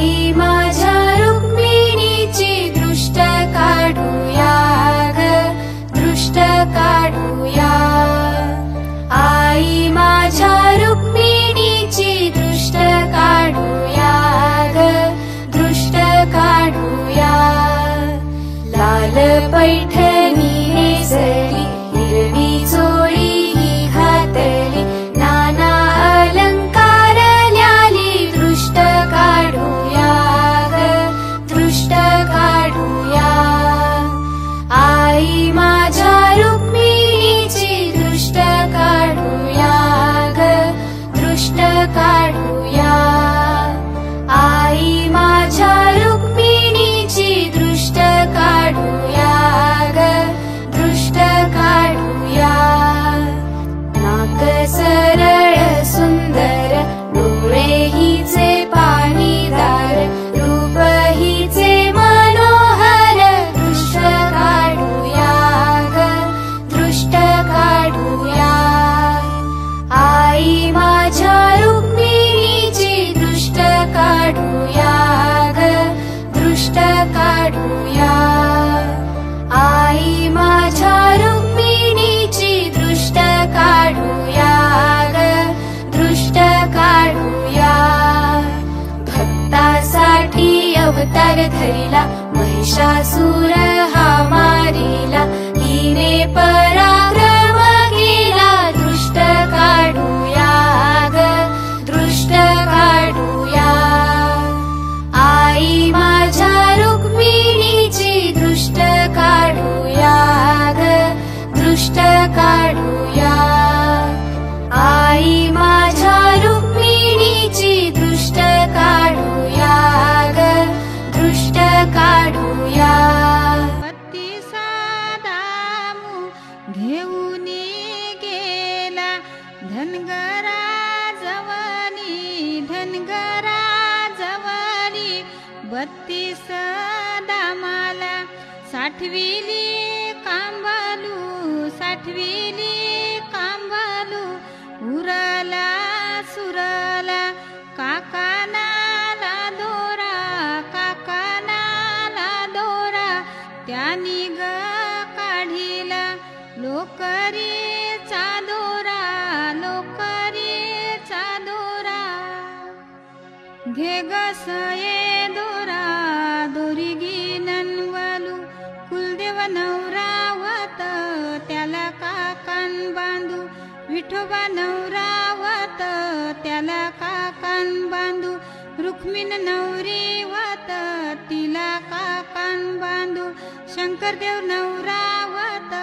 आई माझ्या रुक्मिणीची दृष्ट काढूया ग, दृष्ट काढूया। आई माझ्या रुक्मिणीची दृष्ट काढूया ग, दृष्ट काढूया। लाल पैठणी नेसली, हिरवी चोळी ही घातली, नाना अलंकार ल्याली, दृष्ट काढूया ग, दृष्ट काढूया। आई माझ्या रुक्मिणीची दृष्ट काढूया ग, दृष्ट काढूया। आई माझ्या रुक्मिणीची दृष्ट काढूया ग, दृष्ट काढूया। नाक सरळ सुंदर, डोळे हिचे पाणीदार, रूप हिचे मनोहर, दृष्ट काढूया ग, दृष्ट काढूया। आई माझ्या रुक्मिणीची दृष्ट काढूया ग, दृष्ट काढूया। आई माझ्या रुक्मिणीची दृष्ट काढूया ग, दृष्ट काढूया। भक्तासाठी अवतार धरिला, महिषासूर हा मारिला, हिने पराक्रम केला, दृष्ट काढूया ग, दृष्ट काढूया। आई माझ्या रुक्मिणीची दृष्ट काढूया ग, दृष्ट काढूया। आई माझ्या रुक्मिणीची दृष्ट काढूया ग, दृष्ट काढूया। हत्तीसा दामू घेऊन गेला, धनगरा जवनी, धनगरा जवनी, 32 दामाला साठविली कांबालू, साठविली कांबालू। उरला सुरला काकानाला दोरा, काकानाला दोरा, त्यानी ग काढिला लोकरीचा दोरा, लोकरीचा दोरा। घे ग सये दोरा, दोरी गिननवलू, कुलदेव नवरावत, त्याला काकान बांधू, विठोबा नवरावत, त्याला काकान बांधू। रुक्मिण नवरीवत, तिला काकान बांधू, शंकरदेव नवरावत,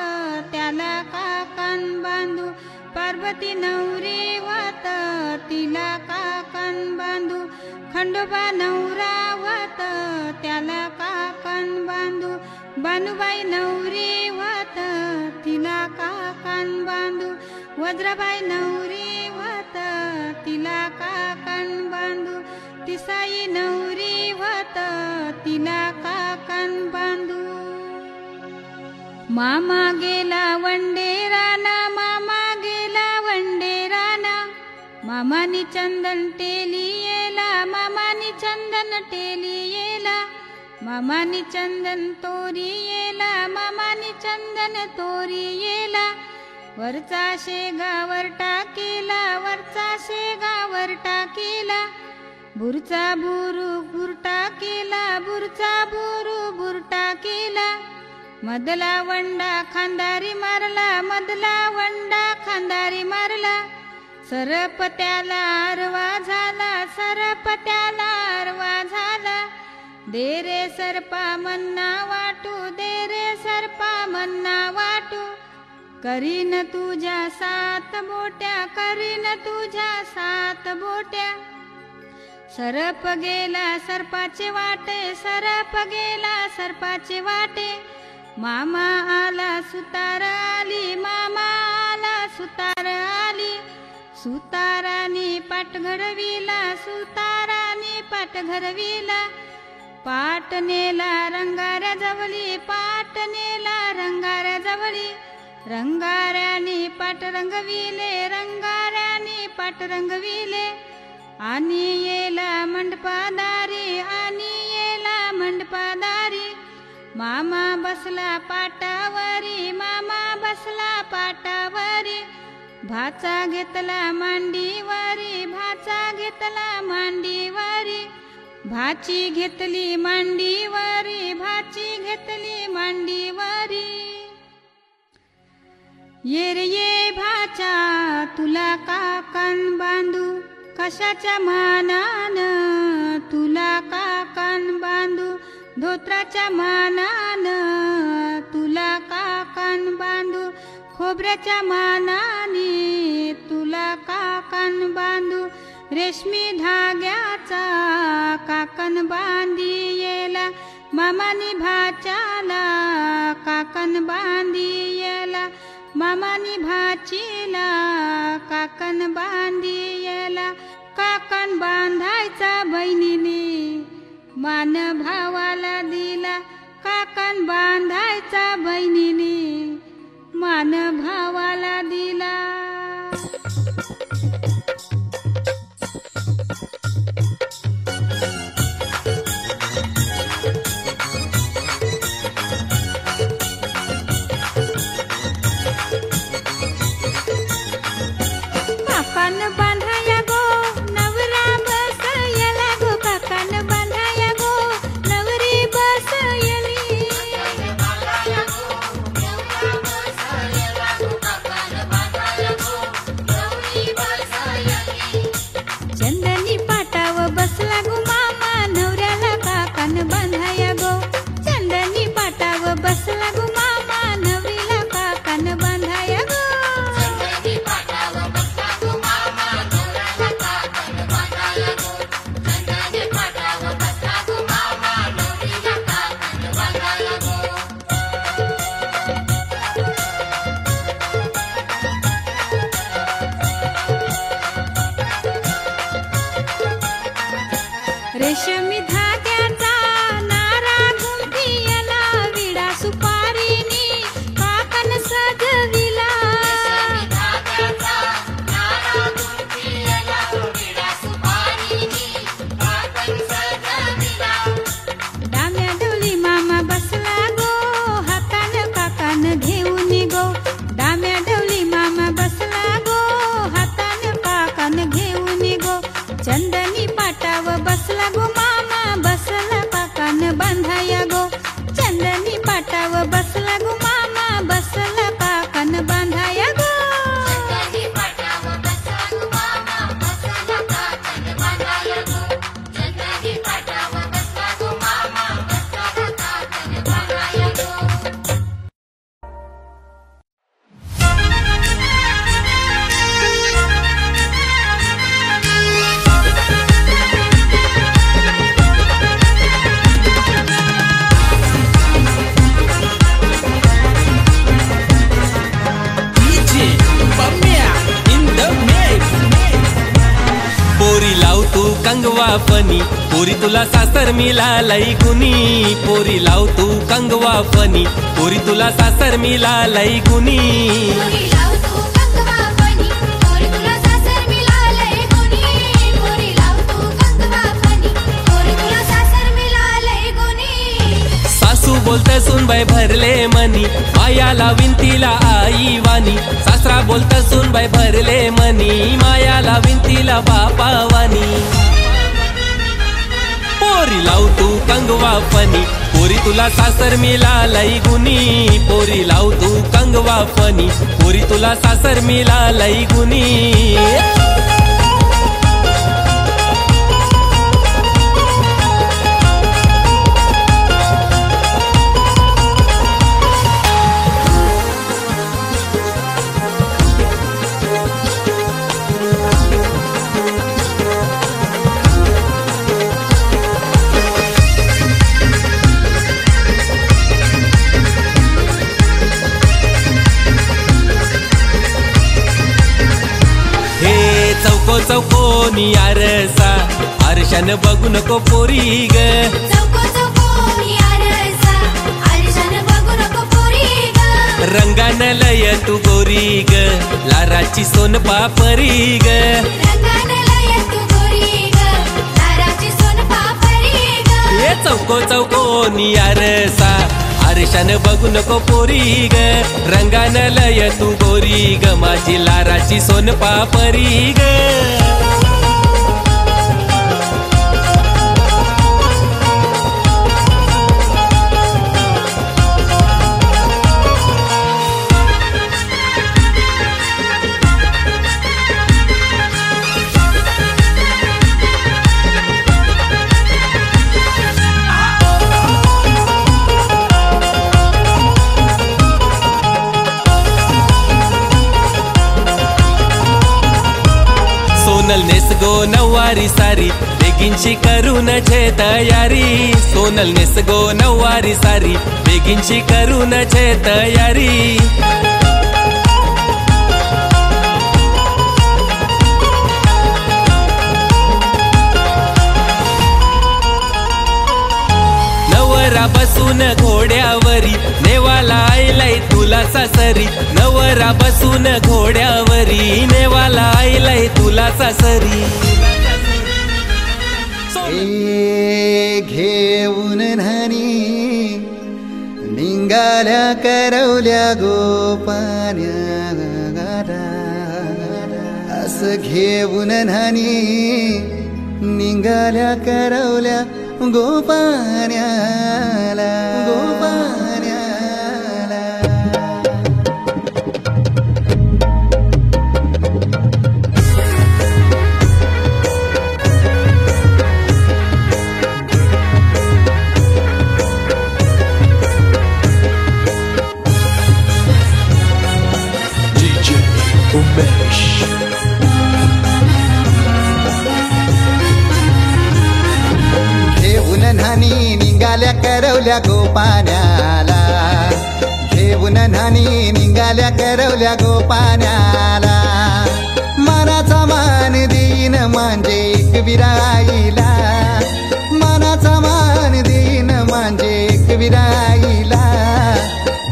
त्याला काकान बांधू। पार्वती नवरीवत, तिला काकान बांधू, खंडोबा नवरावत, त्याला काकान बांधू। बानुबाई नवरीवत, तिला काकान बांधू, वज्राबाई नवरीवत, तिला काकान बांधू। तिसाई नवरीवत, तिला काकान बांधू। मामा गेला वंडेराना, मामा गेला वंडेराना, मामानी चंदन टेली येला, मामानी चंदन टेली येला, मामानी चंदन तोरी येला, मामानी चंदन तोरी येला। वरचा शेगावर टाकेला, वरचा शेगावर टाकेला, बुरचा बुरु बुर टाकेला, बुरचा बुरु बुर टाकेला। मधला वंडा खांदारी मारला, मधला वंडा खांदारी मारला। सरप त्याला आरवा झाला, सरप त्याला आरवा झाला। दे रे सरपा मन्ना वाटू, दे रे सरपा मन्ना वाटू। करीन तुझ्या 7 बोट्या, करीन तुझ्या 7 बोट्या। सरप गेला सरपाचे वाटे, सरप गेला सरपाचे वाटे। मामा आला सुतार आली, मामा आला सुतार आली। सुतारानी पाट घडविला, सुतारानी पाट घडविला। पाट नेला रंगाऱ्या जवळी, पाट नेला रंगाऱ्या जवळी। रंगाऱ्यानी पाट रंगविले, रंगाऱ्यानी पाट रंगविले। आणि येला मंडपादारी, बसला पाटावरी, मामा बसला पाटावरी. भाचा घेतला मांडीवरी, भाचा घेतला मांडीवरी. भाची घेतली मांडीवरी, भाची घेतली मांडीवरी. ये रे ये भाचा तुला काकान बांधू, कशाच्या मानान तुला काकान बांधू. धोत्राच्या मानान तुला काकान बांधू, खोबऱ्याच्या मानाने तुला काकान बांधू. रेशमी धाग्याचा काकन बांधी येला, मामानी भाच्याला काकन बांधी येला. मामानी भाचीला काकन बांधी येला. काकन बांधायचा बहिणीने मान भावाला दिला. काकन बांधायचा बहिणीने मान भावाला दिला. काकन बांधाया गो नवरा बसयला गो, काकन बांधाया गो नवरी बसयली. चंदनी पाटाव बसला गो मामा, नवऱ्याला काकन बांधाया गो. चंदनी पाटाव बसला गो मामा, नवरीला काकन बांधाया गो. रेशमी धाग्याचा नारा गुंफियला, विडा सुपारीनी काकन सजविला. डाम्या डोली मामा बसला गो, हातान काकन घेऊन गो. डाम्या डोली मामा बसला गो, हातान काकन घेऊन गो. चंदनी पाटाव बसला गो मामा, बसला काकन बांधाया गो. चंदनी पाटाव बसला गो मामा, बसला काकन बांधाया गो. कंगवा फनी पोरी तुला सासर मिळालय गुनी. पोरी लाव तू कंगवा फनी, पोरी तुला सासर मिळालय गुनी. सासू बोलत सुनबाई भरले मनी, मायाला विंतीला आई वानी. सासरा बोलत सुनबाई भरले मनी, मायाला विंतीला बापा वानी. पोरी लाव तू कंगवा फनी, पोरी तुला सासर मिळालय गुनी. पोरी लाव तू कंगवा फनी, पोरी तुला सासर मिळालय गुनी. चौकोनी आरसा आरशान बघू नको पोरी ग. चौकोनी आरसा आरशान बघू नको पोरी ग. रंगान लय तू गोरी ग, लाराची सोन पापरी ग. रंगान लय तू गोरी ग, लाराची सोन पापरी ग. हे चौकोनी आरसा आरशान बघू नको पोरी ग रंगानं लय तू गोरी ग माझी लाराची सोनपापरी ग सोनल नेस गो नऊवारी सारी बेगिनची करून छे तयारी सोनल नेस गो नऊवारी सारी बेगिनची करून छे तयारी नवरा बसून घोड्यावरी नेवाला आयलाय तुला सासरी नवरा बसून घोड्यावरी नेवाला आयलाय तुला सासरी घेऊन न्हाणी निंगाल्या करवल्या गोपान्या असं घेऊन न्हाणी निंगाल्या करवल्या गोपान्याला DJ Umesh. घेऊन न्हाणी निघाल्या करवल्या गोपान्याला घेऊन न्हाणी निघाल्या करवल्या गोपान्याला मनाचा मान देईन म्हणजे एक विराईला मनाचा मान देईन म्हणजे एक विराईला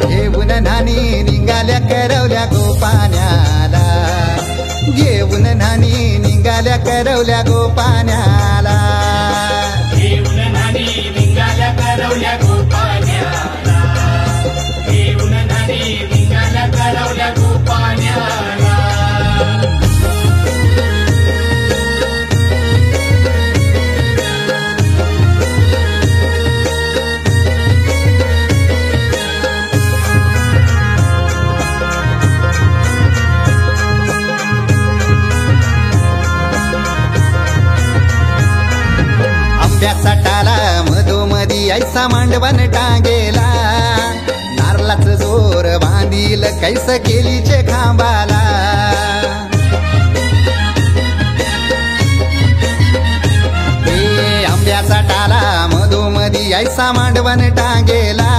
घेऊन न्हाणी निघाल्या करवल्या गोपान्याला घेऊन न्हाणी निघाल्या करवल्या गोपान्याला घेऊन न्हाणी निघाल्या करवल्या गोपान्याला घेऊन न्हाणी निघाल्या करवल्या गोपान्याला आंब्याचा टाला मधोमधी ऐसा मांडवण टांगेला नारळाच जोर बांधील कैस केलीचे खांबाला हे आंब्याचा टाला मधोमधी ऐसा मांडवण टांगेला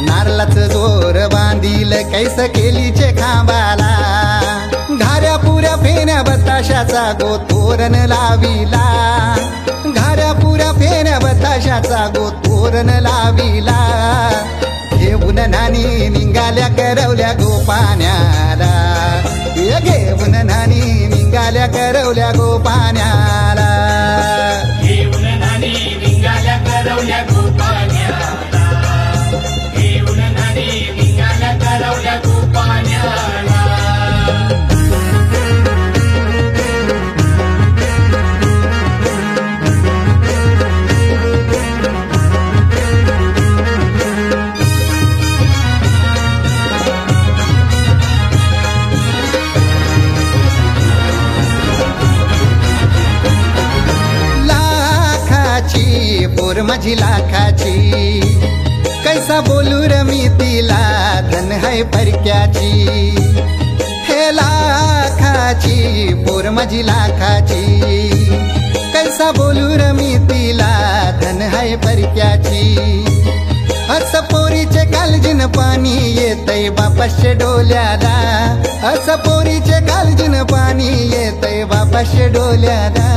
नारळाच जोर बांधील कैस केलीचे खांबाला घाऱ्या पुऱ्या फेण्या बताशाचा गोतोरण लाविला घाऱ्या पुऱ्या फेण्या बताशाचा गोतोरण लाविला घेऊन न्हाणी निघाल्या करवल्या गोपान्याला घेऊन न्हाणी निघाल्या करवल्या गोपान्याला घेऊन न्हाणी निघाल्या करवल्या गोपान्याला घेऊन न्हाणी निघाल्या करवल्या गोपान्याला पोर माझी लाखाची कैसा बोलू रमी तिला धन है परक्याची हे लाखाची पोर माझी लाखाची कैसा बोलू रमी तिला धन है परक्याची अस पोरीचे कालजीन पाणी येतय बापाशे डोल्याला अस पोरीचे कालजीन पाणी येतय बापाशे डोल्याला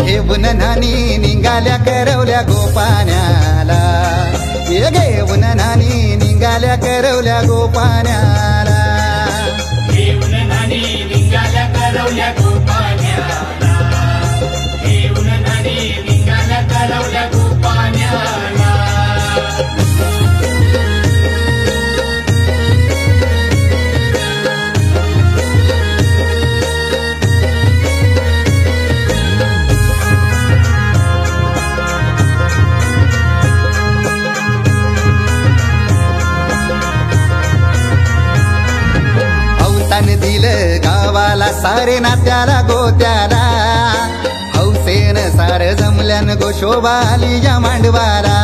घेऊन न्हाणी निघाल्या करवल्या गोपान्याला घेऊन न्हाणी निघाल्या करवल्या गोपान्याला घेऊन न्हाणी निघाल्या करवल्या गोपान्याला घेऊन न्हाणी निघाल्या करवल्या गोपान्याला सारे नात्याला गोत्याला हौसेन सार जमल्यान गो शोभा आली या मांडवाला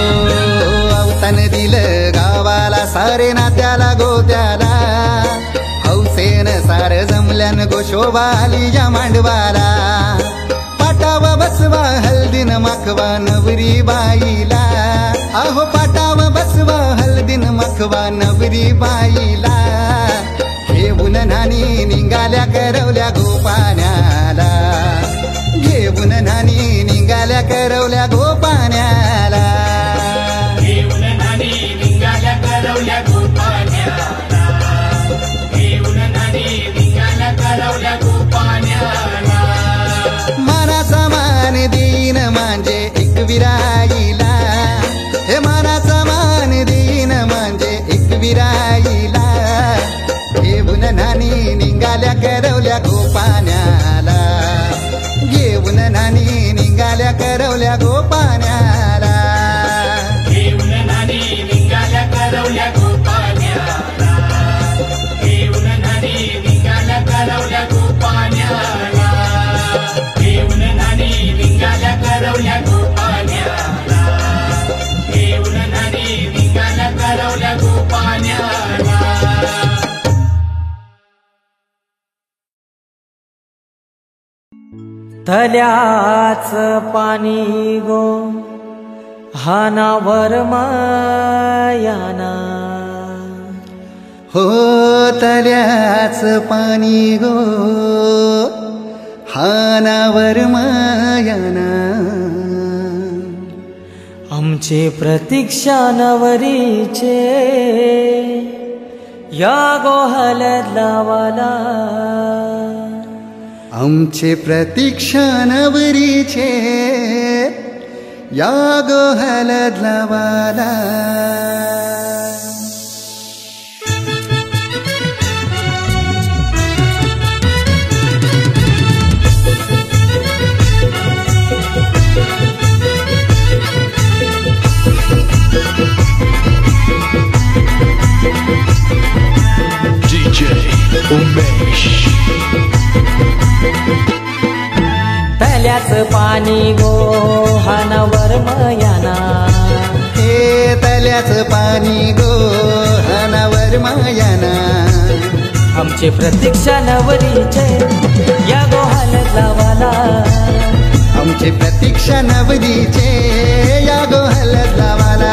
अवतान दिलं गावाला सारे नात्याला गोत्याला हौसेन सार जमल्यान गो शोभा आली या मांडवाला पाटावा बसवा हल्दीन माखवा नवरी बाईला अहो पाटावा बसवा हल्दीन माखवा नवरी बाईला घेऊन नानी निघाल्या करवल्या गोपाण्याला घेऊन नानी निघाल्या करवल्या गोपाण्याला घेऊन नानी निघाल्या करवल्या गोपाण्याला घेऊन नानी निघाल्या करवल्या गोपाण्याला मानाचा मान देईन म्हणजे एक विराईला हे मानाचा मान देईन म्हणजे एक विराईला घेऊन नानी निघाल्या करवल्या गोपाण्याला घेऊन नानी निघाल्या करवल्या गोपाण्याला घेऊन नानी निघाल्या करवल्या गोपाण्याला घेऊन नानी निघाल्या करवल्या गोपाण्याला घेऊन नानी निघाल्या करवल्या गोपाण्याला घेऊन नानी निघाल्या करवल्या गोपाण्याला तल्याच पाणी गो हानावर मायाना हो तल्याच पाणी गो हानावर मायाना आमचे प्रतीक्षा नवरीचे या गोहल्यात लावाला आमचे प्रतीक्षा नवरीचे या गोहल्यात लावाला DJ उमेश तल्याच पाणी गो हानावर मयाना हे तल्याच पाणी गो हानावर मायाना आमचे प्रतीक्षा नवरीचे या गोहाल्यात लावाला आमचे प्रतीक्षा नवरीचे या गोहल्यात लावाला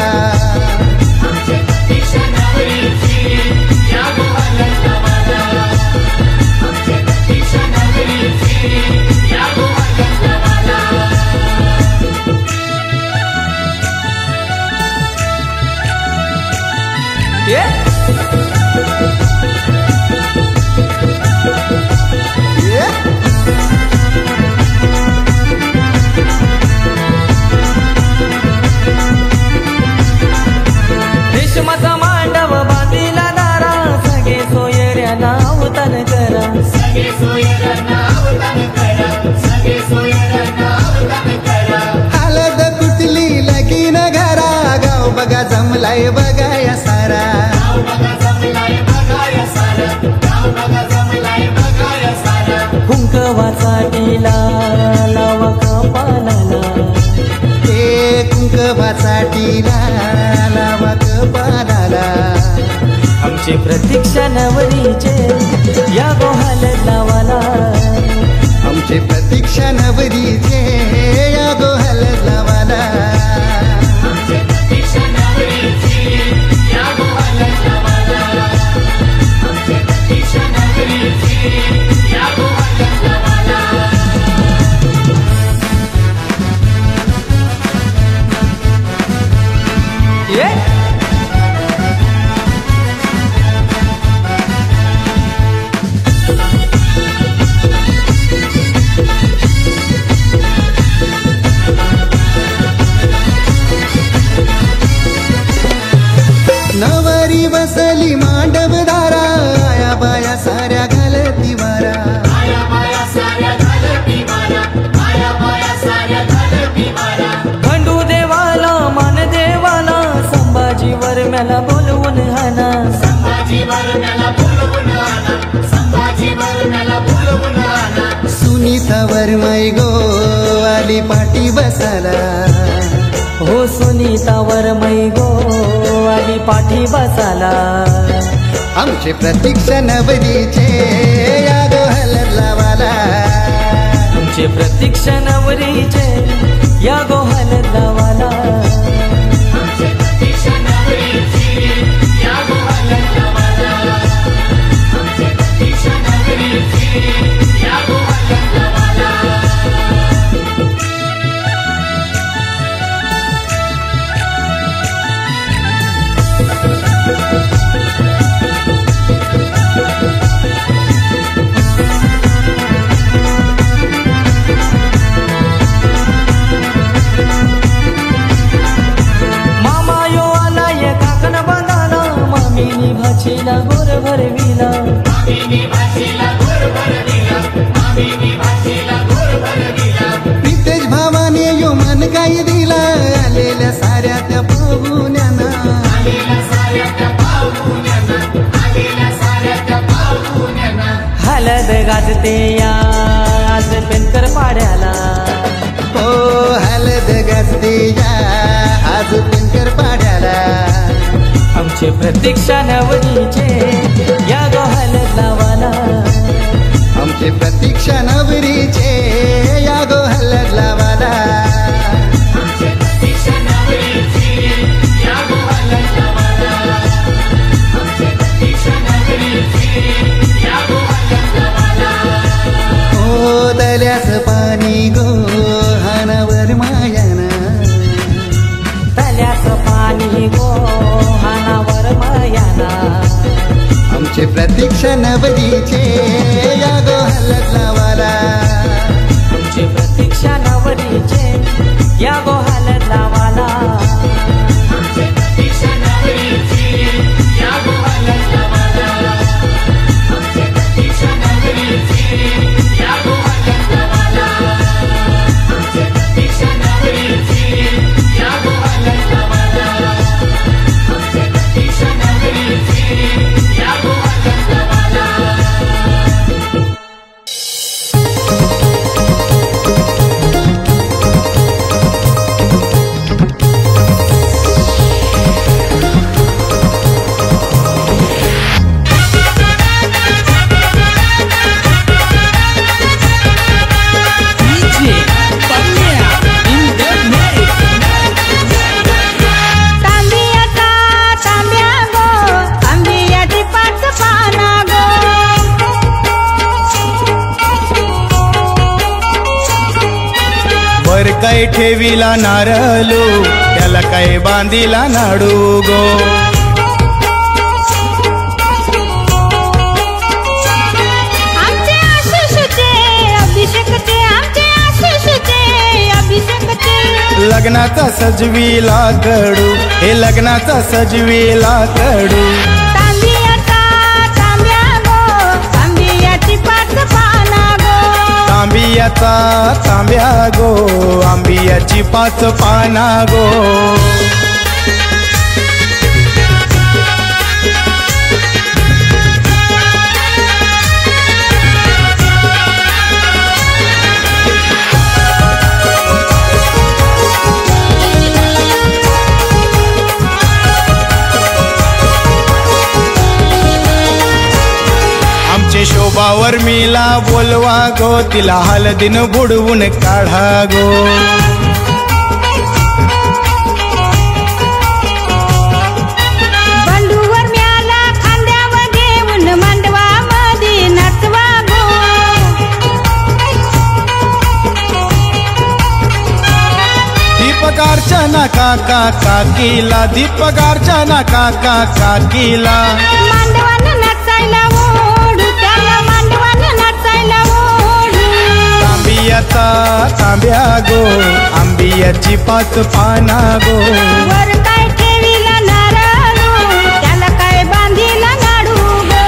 रेशमाचा मांडव बांधिला दारा सगळे सोयऱ्या नाव तन करा सगळे सोयऱ्या नाव तन करा सगळे सोयऱ्या नाव तन करा हलद कुठली लगीन घरा गाव बघा जमलाय बघाया सारा गाव बघा जमलाय बघाया सारा गाव बघा जमलाय बघाया सारा कुंकवाचा टीला लावा कपालाला हे कुंकवाचा टीला लावा कपालाला आमचे प्रतीक्षा नवरीचे या गोहाल्यात लावाला आमचे प्रतीक्षा नवरीचे या गोहल्यात लावाला आमचे प्रतीक्षा नवरीची या गोहाल्यात लावाला आमचे प्रतीक्षा नवरीची या गोहाल्यात लावाला सुनीतावर मै गो आली पाठी बसाला हो सुनीतावर मै गो आली पाठी बसाला आमचे प्रतीक्षा नवरीचे या गो हलत लावाला आमचे प्रतीक्षा नवरीचे या गो हलत लावाला भाचीला गोर भरविला प्रितेश भावाने यो मन काही दिला आलेल्या साऱ्या त्या पाहुण्यांना हलद गाजते या आज पेनकर पाड्याला हो हलद गाजते या आज पेनकर पाड्याला आमचे प्रतीक्षा नवरीचे या गो हलत लावाला आमचे प्रतीक्षा नवरीचे या गो हलत लावाला हो दल्यास पाणी गो हानावर मायाना तल्याच पाणी गो हानावर मायाना आमचे प्रतीक्षा नवरीचे या गो हलत लावाला आमचे प्रतीक्षा नवरीचे या गो हलत लावाला काय ठेवीला नारलो त्याला काय बांधीला नाडू गो आमचे आशिषचे अभिषेकचे आमचे आशिषचे अभिषेकचे लग्नाचा सजवीला कडू हे लग्नाचा सजवीला कडू तांबियाचा तांब्या गो तांबियाची पाच पाना गो तांबियाचा तांब्या गो आंबियाची पाच पाना गो आमचे शोभावर मिला बोलवा गो तिला हलदीन बुडवून काढा गो बंडूवर म्याला खांद्यावर घेऊन मांडवा मध्ये नाचवा गो दीपकार्चना काका काकीला दीपकार्चना काका काकीला मांडवान नाचायला ओढू त्याला मांडवान नाचायला ओढू तांबियाचा तांब्या गो आंबियाची पाच पाना गो वर काय ठेवीला नारळू त्याला काय बांधीला नाडू गो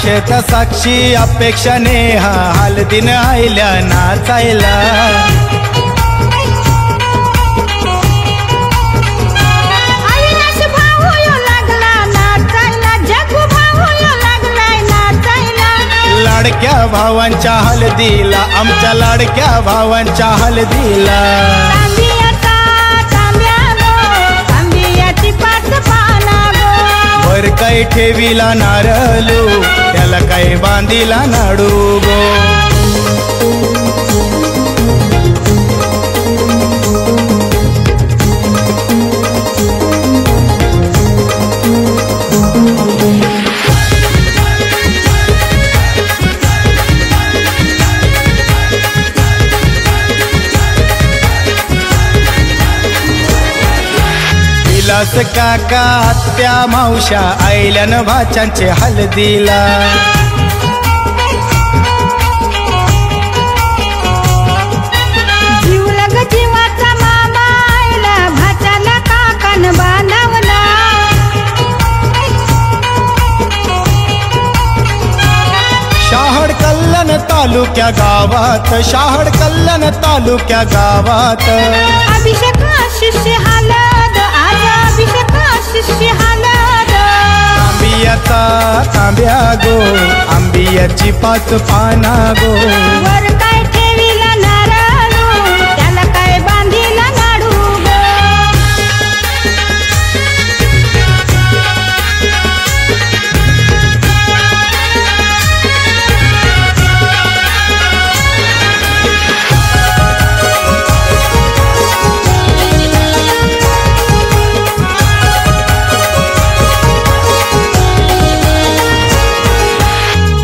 अक्षत साक्षी अपेक्षा नेहा हळदीन आयल्या नाचायला अविनाश भाऊ यो लागला नाचायला जगू भाऊ यो लागलाय नाचायला लाडक्या भावांच्या हळदीला आमच्या लाडक्या भावांच्या हळदीला तांबियाचा तांब्या गो तांबियाची पाच पाना गो वर काय ठेवीला नारळू त्याला काय बांधीला नाडू गो विलास काका आत्या मावश्या आईल्यान भाच्यांचे हळदीला जीवला ग जीवाचा मामा आयला भाच्याला काकान बांधवला शहाड कल्याण तालुक्या गावात शहाड कल्याण तालुक्या गावात अभिषेक शिष्य हालद आज अभिषेक शिष्य हालद आंबियाचा तांब्या गो आंबियाची पाच पाना गो वर काय ठेवीला नारळू त्याला काय बांधीला नाडू गो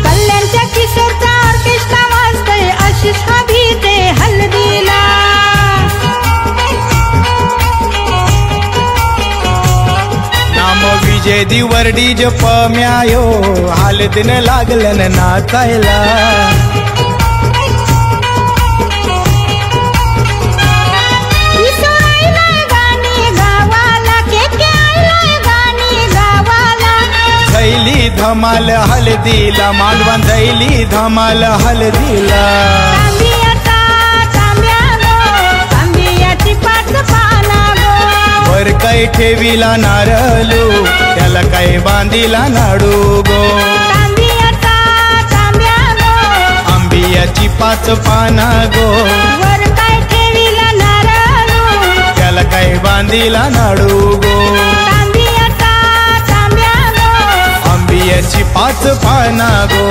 कल्याणच्या किशोरचा ऑर्केस्ट्रा वाजतय आशिष हबीते हल्दीला नाम विजय दिवर्डी जप म्यायो हळदीन लागलन नाचायला विसू आयलाय गाणी गावाला के आयलाय गाणी गावाला झैली धमाल हळदीला मांडवान झैली धमाल हळदीला तांबियाचा तांब्या गो तांबियाची पाच पाना गो वर काय ठेवीला नारळू त्याला काय बांधीला नाडू गो तांबियाचा तांब्या गो आंबियाची पाच पाना गो वर काय ठेवीला नारळू त्याला काय बांधीला नाडू गो तांबियाचा तांब्या गो आंबियाची पाच पाना गो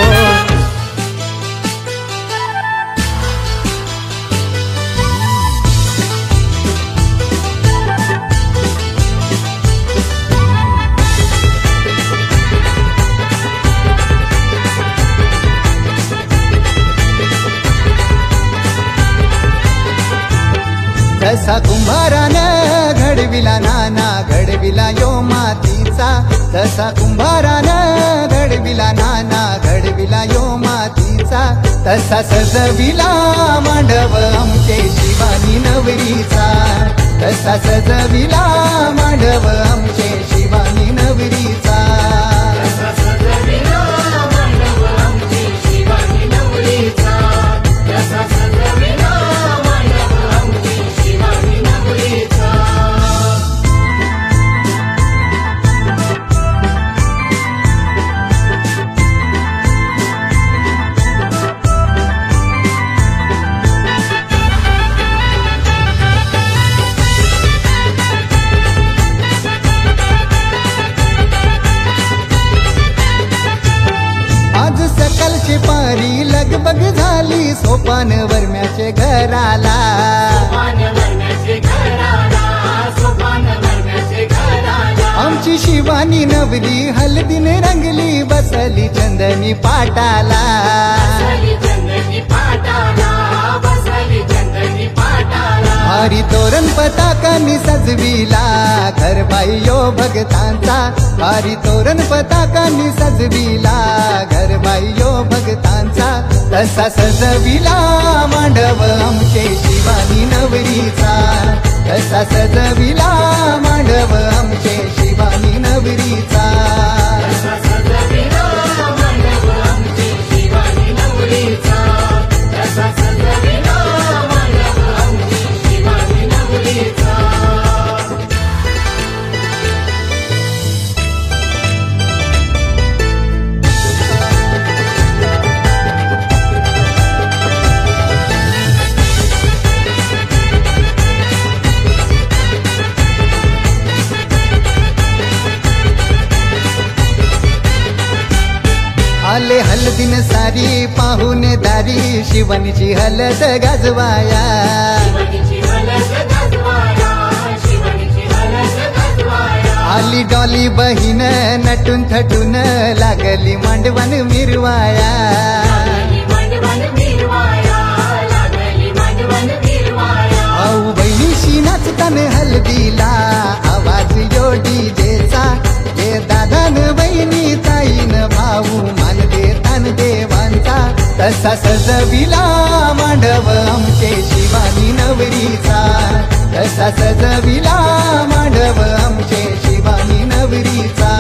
तसा कुंभारानं घडविला नाना घडविला यो मातीचा तसा कुंभारानं घडविला नाना घडविला यो मातीचा तसा सजविला मांडव आमचे शिवानी नवरीचा तसा सजविला मांडव आमचे शिवानी नवरीचा आज सकलची पारी लगबग झाली सोपान वरम्याचे घराला आमची शिवानी नवरी हळदीने रंगली बसली चंदनी पाटाला भारी तोरण पताकांनी सजविला घरबाई यो भगतांचा भारी तोरण पताकांनी सजविला घरबाई यो भगतांचा तसा सजविला मांडव आमचे शिवानी नवरीचा तसा सजविला मांडव आमचे शिवानी नवरीचा हळदीन सारी पाहून दारी शिवणीची हलद गाजवाया आली डॉली बहीण नटून थटून लागली मांडवण मिरवाया भाऊ बहिणीशी नाचतान हलदीला आवाज जोडी जेचा हे दादान बहिणी ताईन भाऊ मान देतान देवांचा तसा सजविला मांडव आमचे शिवानी नवरीचा तसा सजविला मांडव आमचे शिवानी नवरीचा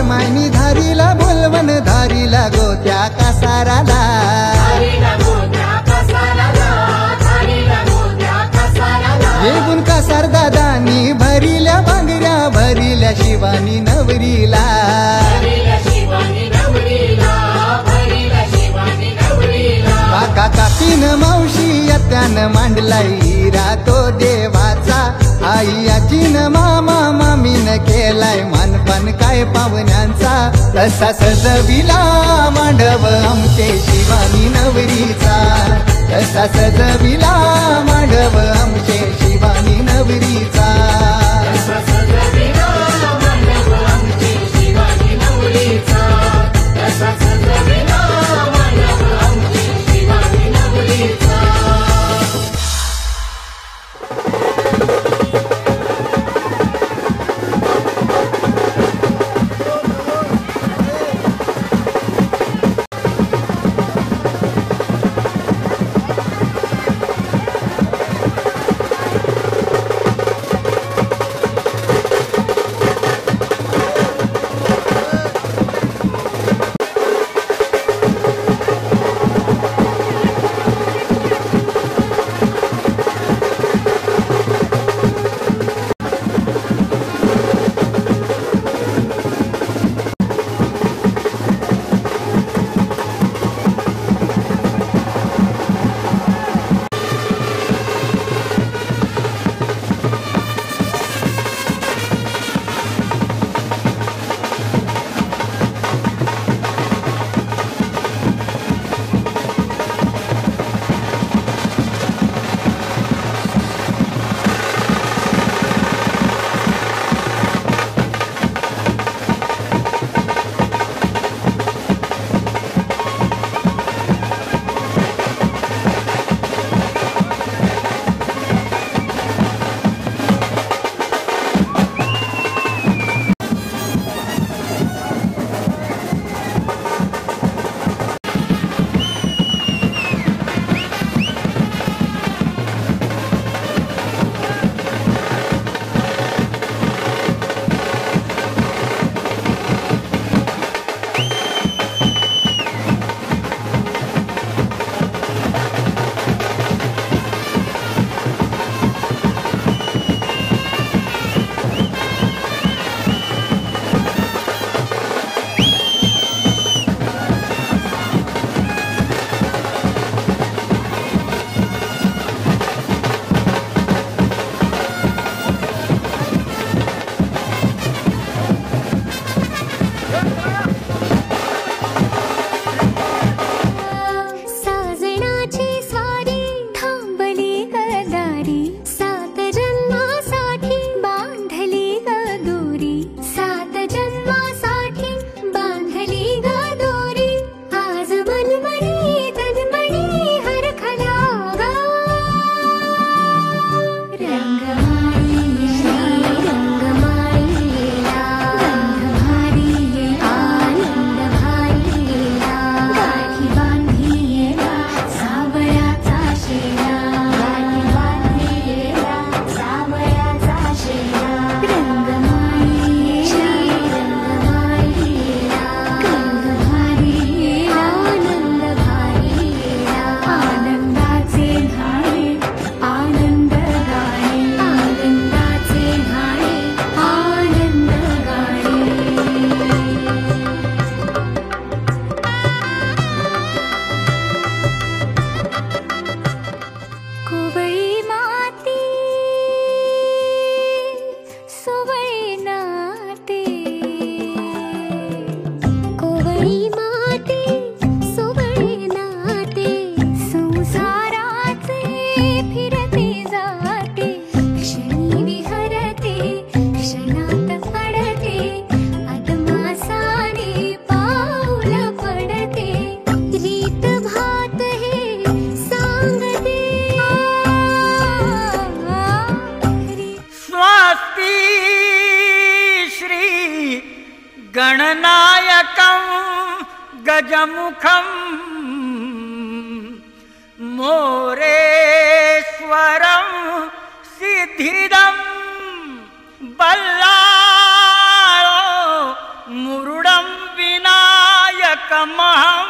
मायनी धारीला बोलवन धारीला गोत्या कासाराला येऊन कासार दादानी भरिल्या भांगऱ्या भरिल्या शिवानी नवरीला काका काकीन मावशी यात्यान मांडलाय हिरा तो देवाचा आई आजीन मामा मामीन केलाय मानपान काय पाहुण्यांचा तसा सजविला मांडव आमचे शिवानी नवरीचा तसा सजविला मांडव आमचे शिवानी नवरीचा फिरते जाते क्षणी विहरते क्षणात पडते अदमासाने पाऊल पडते रीत भात हे सांगते स्वस्ति श्री गणनायकं गजमुखं मोरेश्वरं सिद्धिदं बल्लाळो मुरुडं विनायकमहं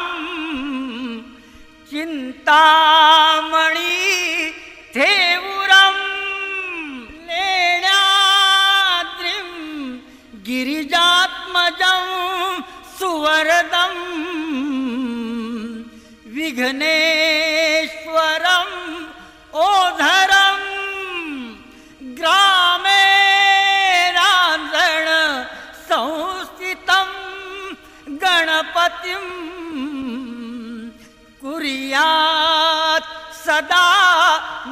चिन्तामणि थेवुरं लेण्याद्रिं गिरिजात्मजं सुवरदं विघ्नेश्वरं ओधरं ग्रामे रांजण संस्थितं गणपतिं कुर्यात् सदा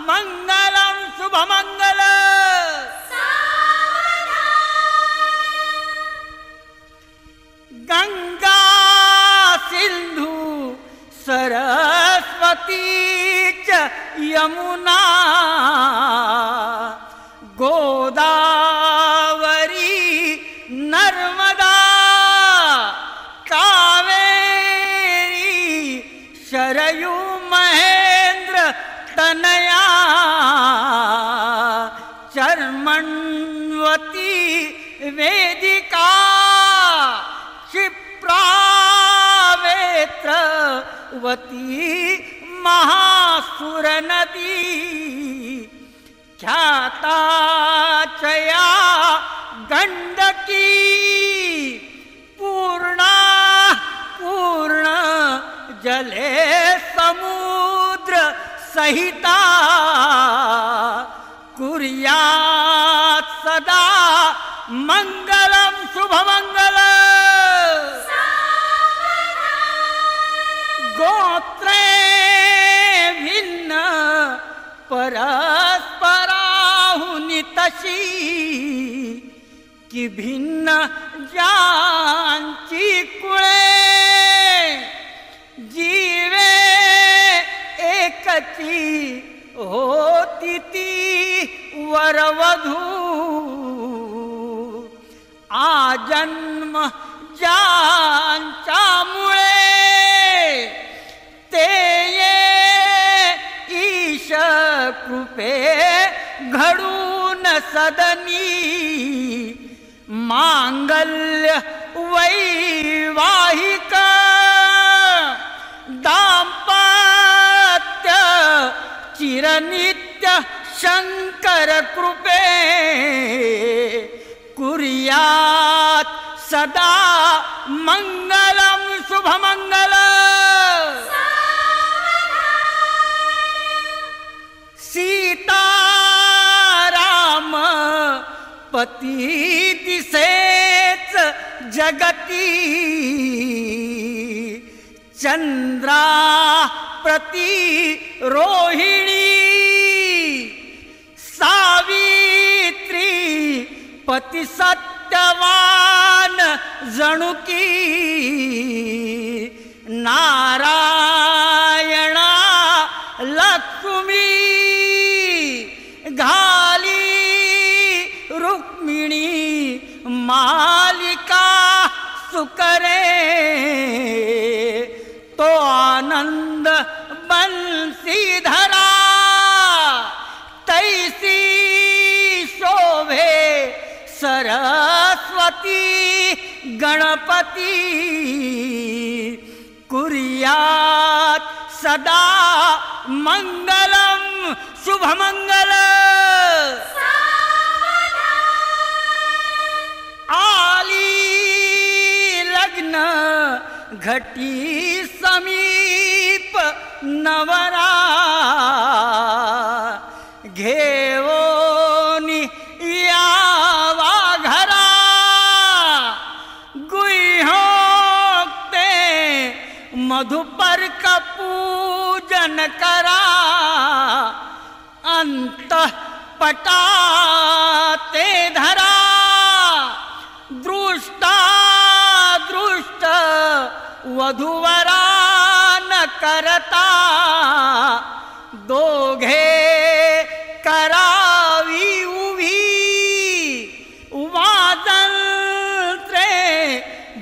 मंगलं शुभमंगल गंगा सिंधु सरस्वती च यमुना गोदावरी नर्मदा कावेरी शरयू महेंद्र तनया चर्मण्वती वेदिका क्षिप्रावेत्रवती महासुर नदी ख्याताचया गंडकी पूर्णा पूर्ण जले समुद्र सहिता कुर्यात् सदा मंगलम शुभमंगल गोत्रे भिन्न परस्पराहुनि तशी की भिन्न ज्यांची कुळे जीवे एकची होती ती वरवधू आजन्म ज्यांच्यामुळे ते ये ईश कृपे घडून सदनी मांगल्य वैवाहिक दाम्पत्य चिरनित्य शंकर कृपे कुर्यात् सदा मंगलम शुभमंगल सीताराम पती दिसेच जगती चंद्रा प्रति रोहिणी सावित्री पति सत्यवान जणुकी नारायणा लक्ष्मी घाली रुक्मिणी मालिका सुकरे तो आनंद बंसीधरा तैसी शोभे सरस्वती गणपती कुर्यात् सदा मंगलम शुभमंगल आली लग्न घटी समीप नवरा घेवोनी यावा घरा गुह्योक्ते मधुपर्क पूजन करा अंतः पटाते धरा दृष्टा दृष्ट वधूवरा न करता दोघे करावी उभी वादंत्रे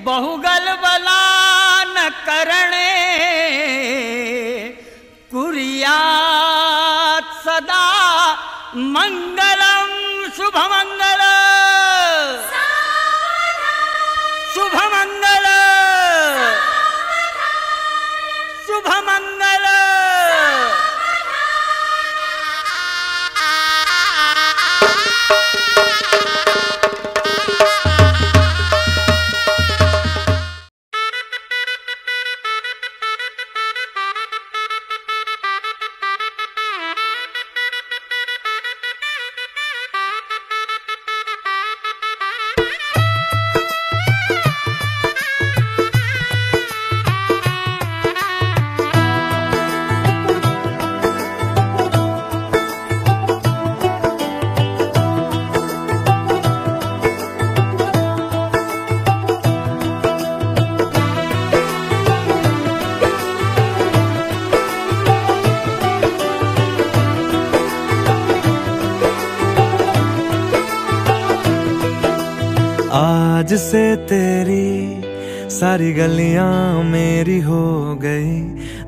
बहुगलबला न करणे कुर्यात् सदा मंगलम शुभमंगल शुभमंगल शुभमंगल। आज से तेरी सारी गलियां मेरी हो गई,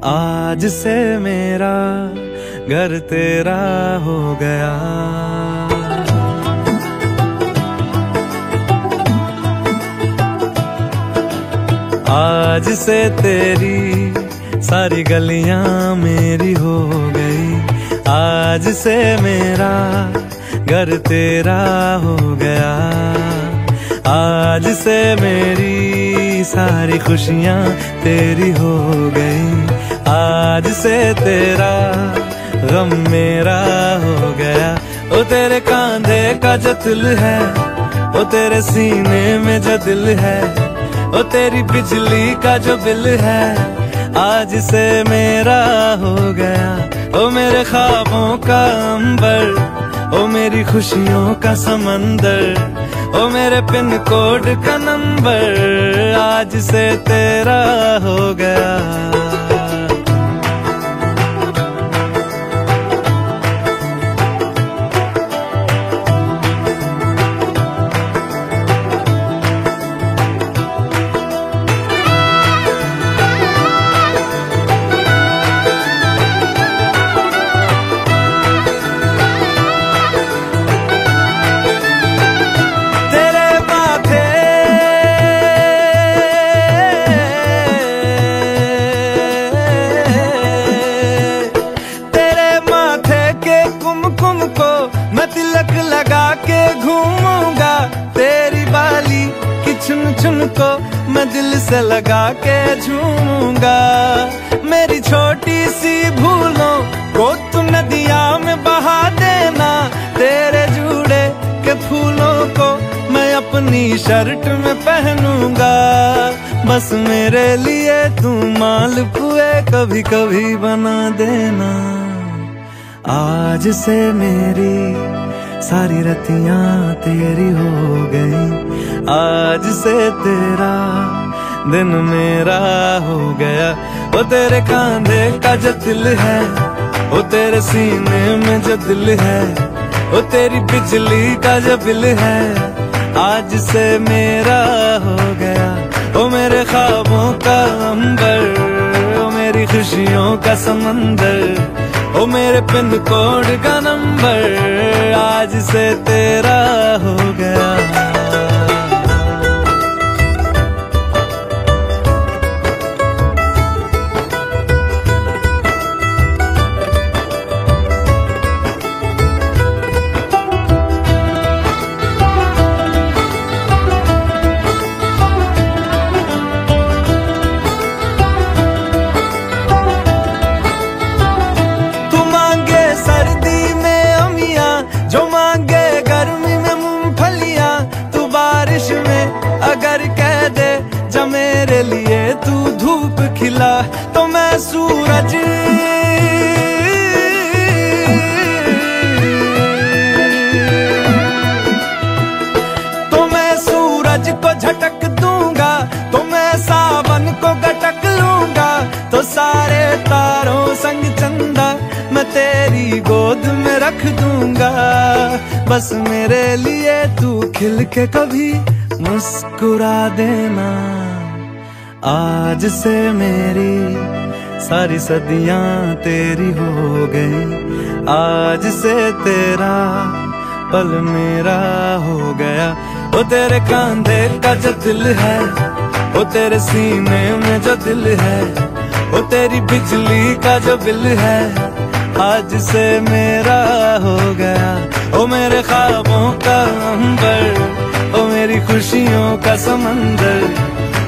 आज से मेरा घर तेरा हो गया। आज से तेरी सारी गलियां मेरी हो गई, आज से मेरा घर तेरा हो गया। आज से मेरी सारी खुशियां तेरी हो गई, आज से तेरा गम मेरा हो गया। ओ तेरे कांधे का जो दिल है, ओ तेरे सीने में जो दिल है, ओ तेरी बिजली का जो बिल है, आज से मेरा हो गया। ओ मेरे ख्वाबों का अंबर, ओ मेरी खुशियों का समंदर, ओ मेरे पिन कोड का नंबर, आज से तेरा हो गया। को मैं दिल से लगा के झूमूंगा। मेरी छोटी सी भूलों को तू नदिया में बहा देना, तेरे जूड़े के फूलों को मैं अपनी शर्ट में पहनूंगा। बस मेरे लिए तू मालपुए कभी कभी बना देना। आज से मेरी सारी रतियां तेरी हो गई, आज से तेरा दिन मेरा हो गया। वो तेरे कांधे का जो दिल है, वो तेरे सीने में जो दिल है, वो तेरी बिजली का जो बिल है, आज से मेरा हो गया। वो मेरे ख्वाबों का अंबर, वो मेरी खुशियों का समंदर, ओ मेरे पिन कोड का नंबर, आज से तेरा हो गया। तेरी गोद में रख दूंगा। बस मेरे लिए तू खिल के कभी मुस्कुरा देना। आज से मेरी सारी सदियां तेरी हो गई, आज से तेरा पल मेरा हो गया। वो तेरे कांधे का जो दिल है, वो तेरे सीने में जो दिल है, वो तेरी बिजली का जो बिल है, आज से मेरा हो गया। ओ मेरे ख्वाबों का अंबर, ओ मेरी खुशियों का समंदर,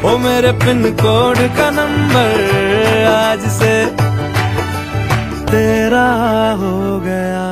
ओ मेरे पिन कोड का नंबर, आज से तेरा हो गया।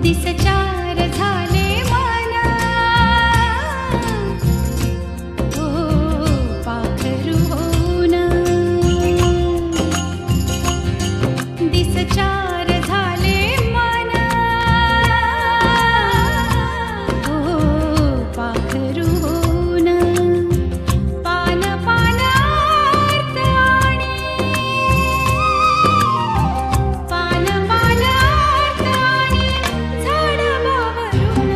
दिसचार झाले मना, ओ पाखरू होऊन। दिसचार झाले मना, ओ पाखरू होऊन। पान पानार्थ आणि पान पानार्थ आणि झाडावरून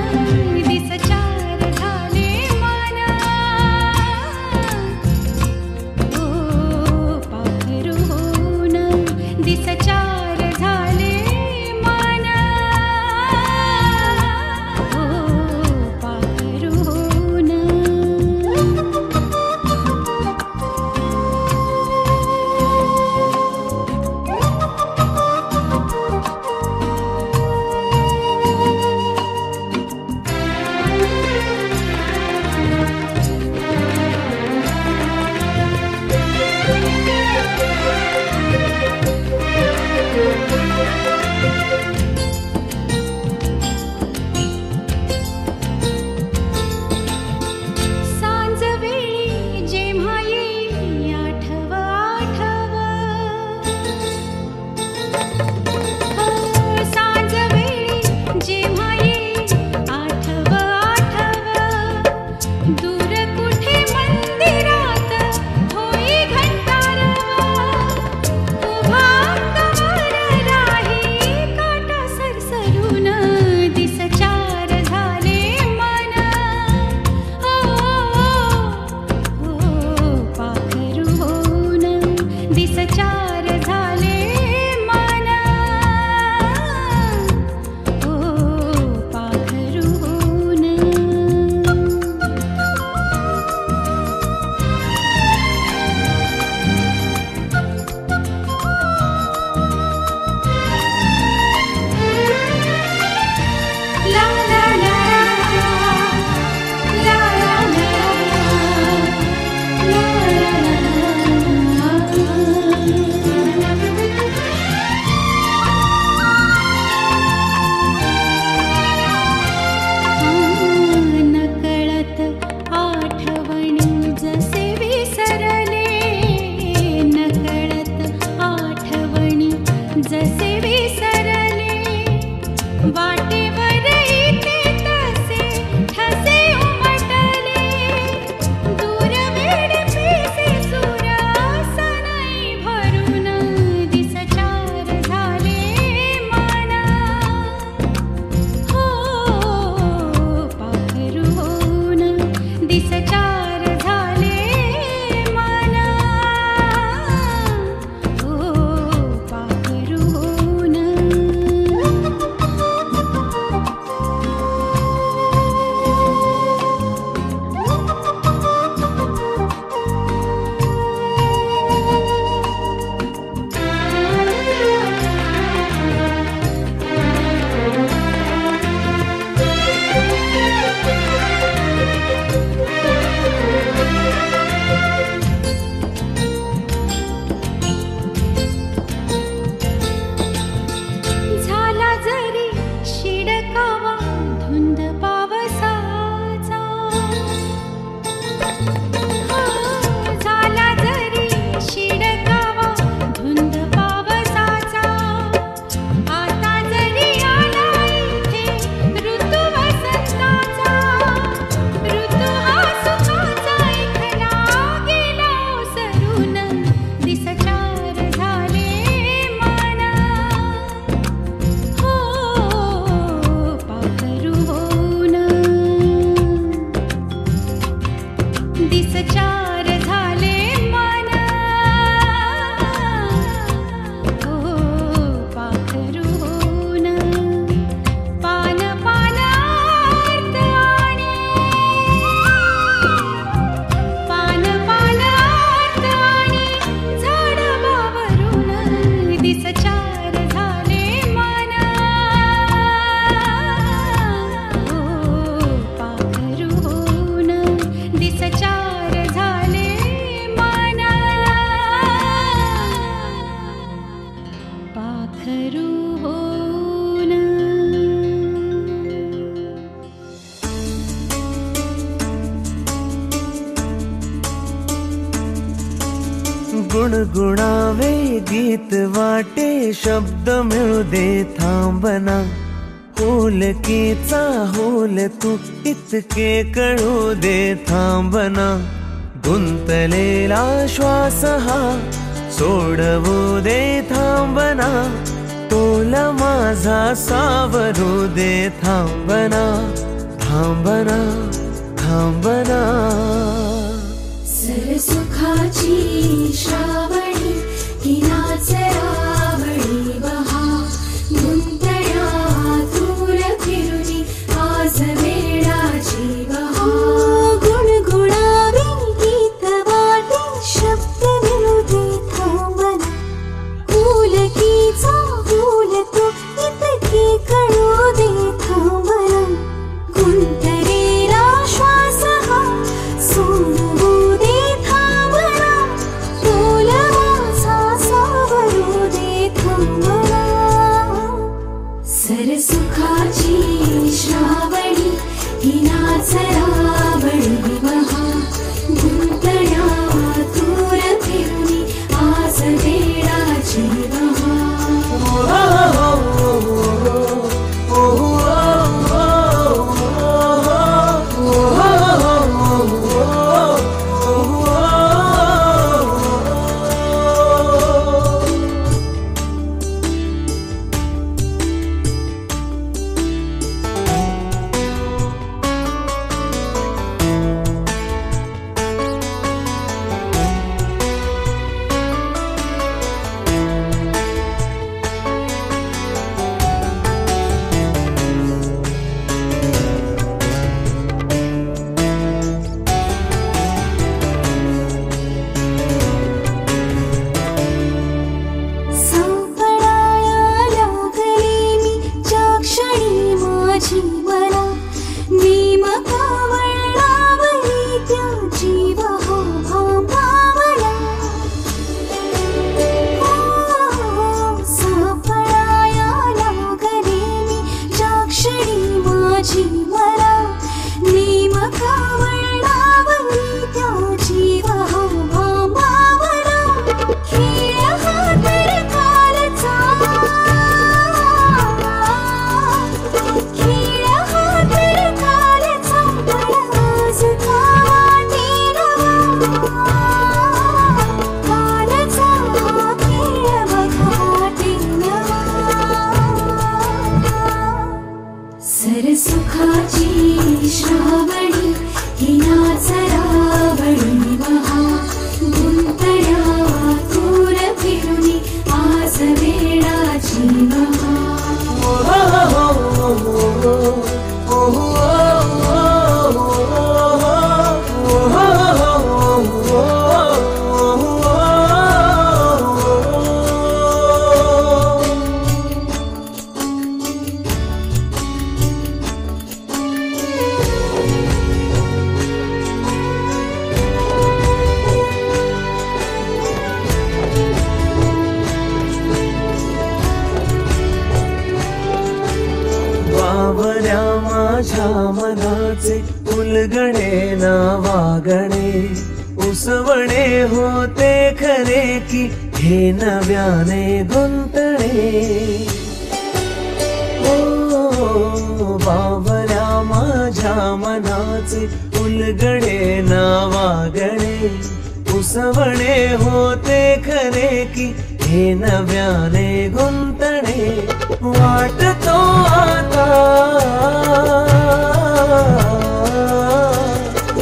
गुणगुणावे गीत वाटे शब्द मिळू दे थांबना होलकीचा होल तू इतके कळू दे थांबना गुंतलेला श्वास हा सोडवू दे थांबना तोला माझा सावरू दे थांबना थांबना थांबना सरसुखाची श्रावणी ही नाचरावळी बहा गुंतण्या दूर फिरुनी आज वेळाची बहा गुणगुणावे गीत वाटे शब्द मिळू दे थांबना फुलकीचा फुल तू इतके कळू दे थांबना गुंतलेला श्वास हा सोडवू दे थांबना तोला माझा सावरू दे थांबना सरसुखाची श्रावणी ही नाचरावळी बहा गुंतण्या दूर फिरुनी आज वेळाची बहा सरसुखाची श्रावणी ही नाचरावळी बहा गुंतण्या दूर फिरुनी आज वेळाची बहा माझ्या मनाचे उलगणे ना वागणे उसवणे होते खरे की हे नव्याने गुंतणे ओ बावऱ्या माझ्या मनाचे उलगणे ना वागणे उसवणे होते खरे की हे नव्याने गुंतणे वाटतो आता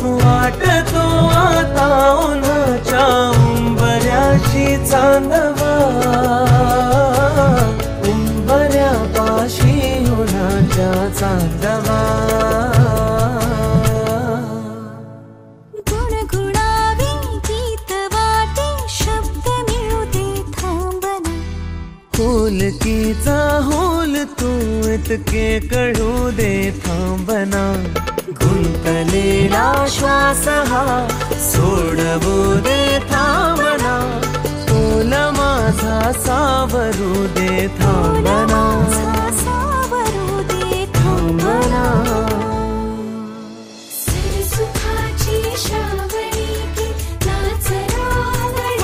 वाटतो आता उन्हाच्या उंबऱ्याशी चांदवा उंबऱ्यापाशी उन्हाच्या चांदवा होलकीचा होल तू इतके कळू दे थांबना गुंतलेला श्वास हा सोडवू दे थांबना तोला माझा सावरू दे थांबना सावरू दे थांबना सरसुखाची श्रावणी की नाचरावळी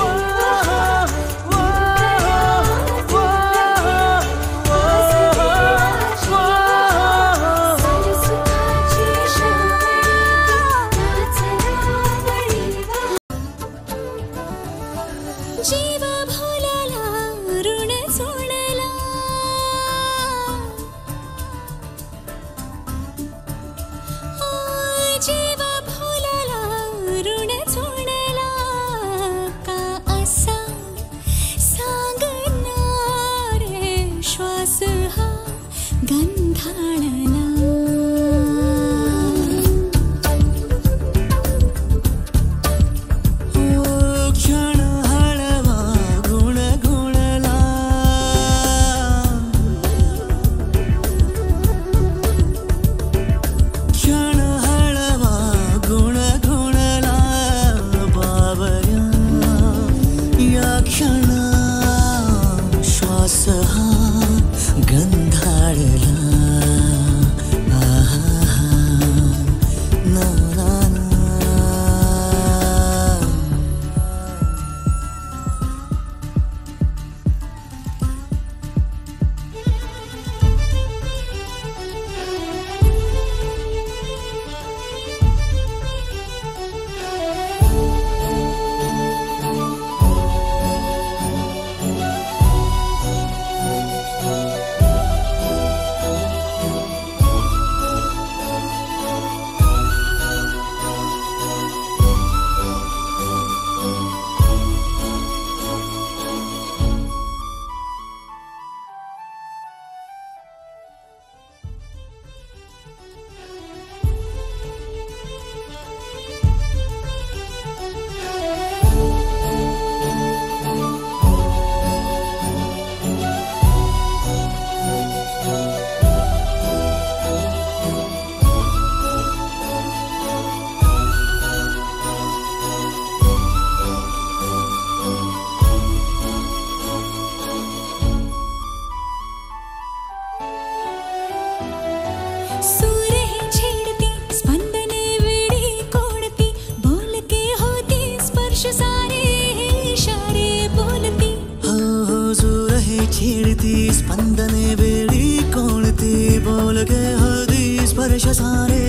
कोणती स्पंदने वेळी कोणती बोलके हळदी स्पर्श सारे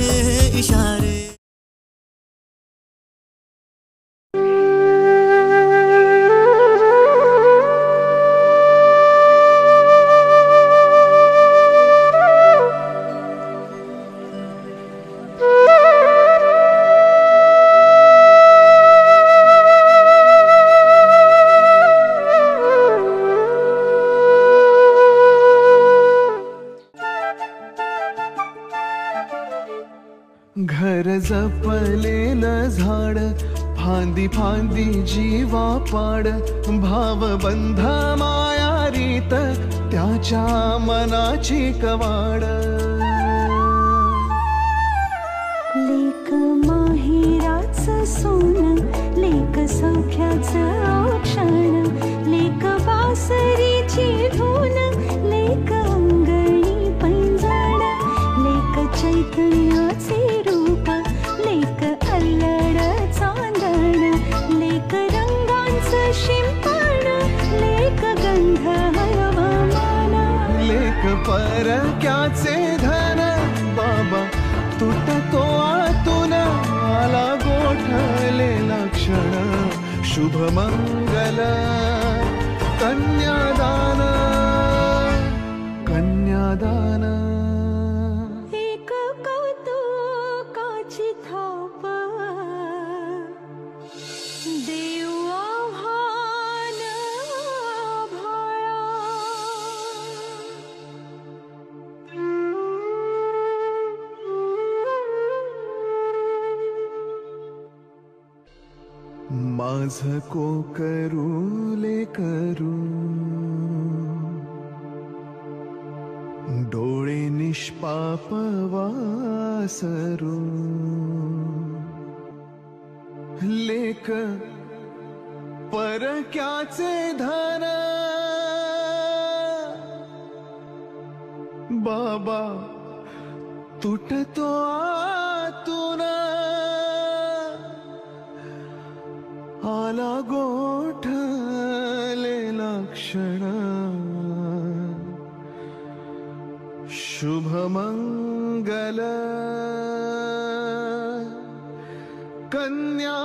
इशारे घर जपलेलं झाड फांदी फांदी जीवा पाड भावबंध मायारीत त्याच्या मनाची कवाड लेक माहेराचं सोनं लेक सौख्याचं औक्षण लेक बासरीची धून लेक अंगणी पैंजण लेक चैतन्याचे रूप लेक अल्लड चांदण लेक रंगांचं शिंपण लेक गंध हवामान लेक परक्याचे धन बाबा तुटतो आतून आला गोठलेला क्षण शुभमंगल कन्यादान कन्यादान एक कौतुकाची थाप देव आव्हान आभाळा माझ कोकरू लेकरू डोळे निष्पाप वासरू लेक परक्याचे धन बाबा तुटतो आतून आला गोठलेला क्षण शुभमंगल कन्या